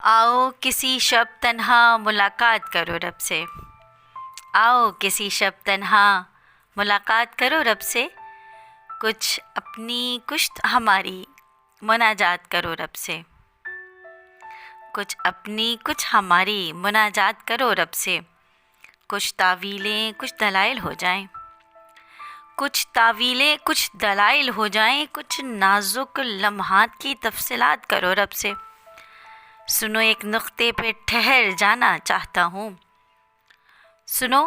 आओ किसी शब तन्हा मुलाकात करो रब से। आओ किसी शब तन्हा मुलाकात करो रब से। कुछ अपनी कुछ हमारी मुनाजात करो रब से। कुछ अपनी कुछ हमारी मुनाजात करो रब से। कुछ तावीलें कुछ दलाइल हो जाएं। कुछ तावीलें कुछ दलाइल हो जाएं। कुछ नाजुक लम्हात की तफसीलात करो रब से। सुनो एक नुक्ते पे ठहर जाना चाहता हूँ। सुनो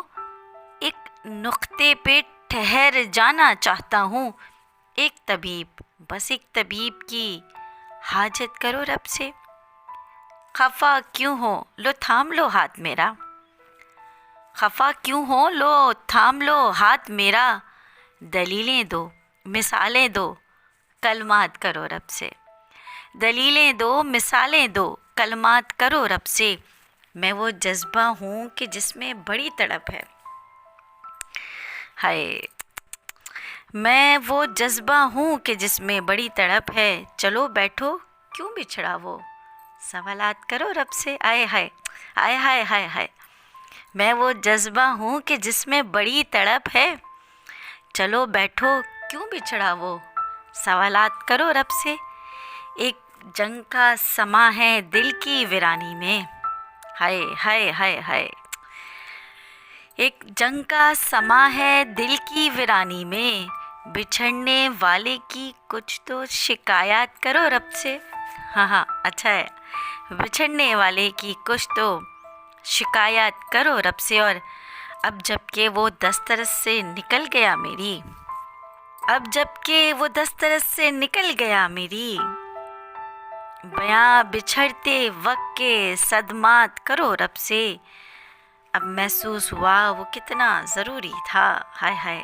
एक नुक्ते पे ठहर जाना चाहता हूँ। एक तबीब बस एक तबीब की हाजत करो रब से। खफा क्यों हो लो थाम लो हाथ मेरा। खफा क्यों हो लो थाम लो हाथ मेरा। दलीलें दो मिसालें दो कलमात करो रब से। दलीलें दो मिसालें दो कलमात करो रब से। मैं वो जज्बा हूँ कि जिसमें बड़ी तड़प है। हाय मैं वो जज्बा हूँ कि जिसमें बड़ी तड़प है। चलो बैठो क्यों बिछड़ा वो सवालात करो रब से। आए हाय आए हाय हाय हाय। मैं वो जज्बा हूँ कि जिसमें बड़ी तड़प है। चलो बैठो क्यों बिछड़ा वो सवालात करो रब से। एक जंग का समा है दिल की वीरानी में। हाय हाय हाय हाय। एक जंग का समा है दिल की वीरानी में। बिछड़ने वाले की कुछ तो शिकायत करो रब से। हाँ अच्छा है। बिछड़ने वाले की कुछ तो शिकायत करो रब से। और अब जबकि वो दस्तरस से निकल गया मेरी। अब जबकि वो दस्तरस से निकल गया मेरी। बयां बिछड़ते वक्त के सदमात करो रब से। अब महसूस हुआ वो कितना ज़रूरी था। हाय हाय।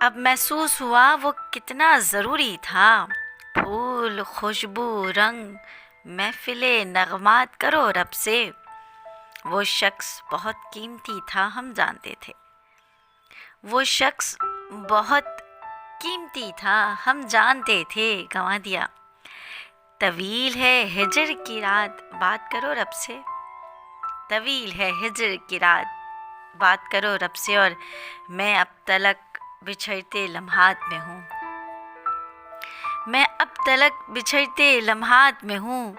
अब महसूस हुआ वो कितना ज़रूरी था। फूल खुशबू रंग महफिले नगमात करो रब से। वो शख्स बहुत कीमती था हम जानते थे। वो शख्स बहुत कीमती था हम जानते थे गंवा दिया। तवील है हिजर की रात बात करो रब से। तवील है हिजर की रात बात करो रब से। और मैं अब तलक बिछड़ते लम्हात में हूँ। मैं अब तलक बिछड़ते लम्हात में हूँ।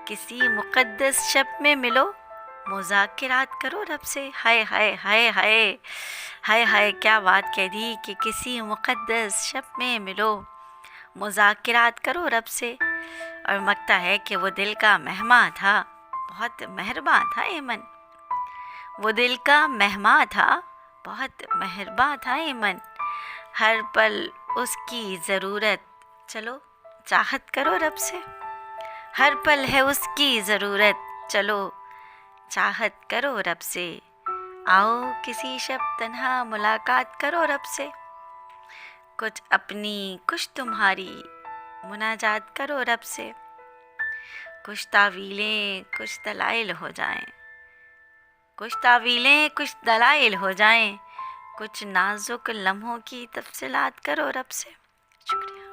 किसी मुक़द्दस शब में मिलो मुज़ाकिरात करो रब से। हाय हाय हाय हाय हाय हाय। क्या बात कह दी कि किसी मुक़द्दस शब में मिलो मुज़ाकिरात करो रब से। और मकता है कि वो दिल का मेहमान था बहुत मेहरबान था ये मन। वो दिल का मेहमान था बहुत मेहरबान था ये मन। हर पल उसकी ज़रूरत चलो चाहत करो रब से। हर पल है उसकी ज़रूरत चलो चाहत करो रब से। आओ किसी शब तन्हा मुलाकात करो रब से। कुछ अपनी कुछ तुम्हारी मुनाजात करो रब से। कुछ तावीलें कुछ दलाइल हो जाएं। कुछ तावीलें कुछ दलाइल हो जाएं। कुछ नाजुक लम्हों की तफसीलात करो रब से। शुक्रिया।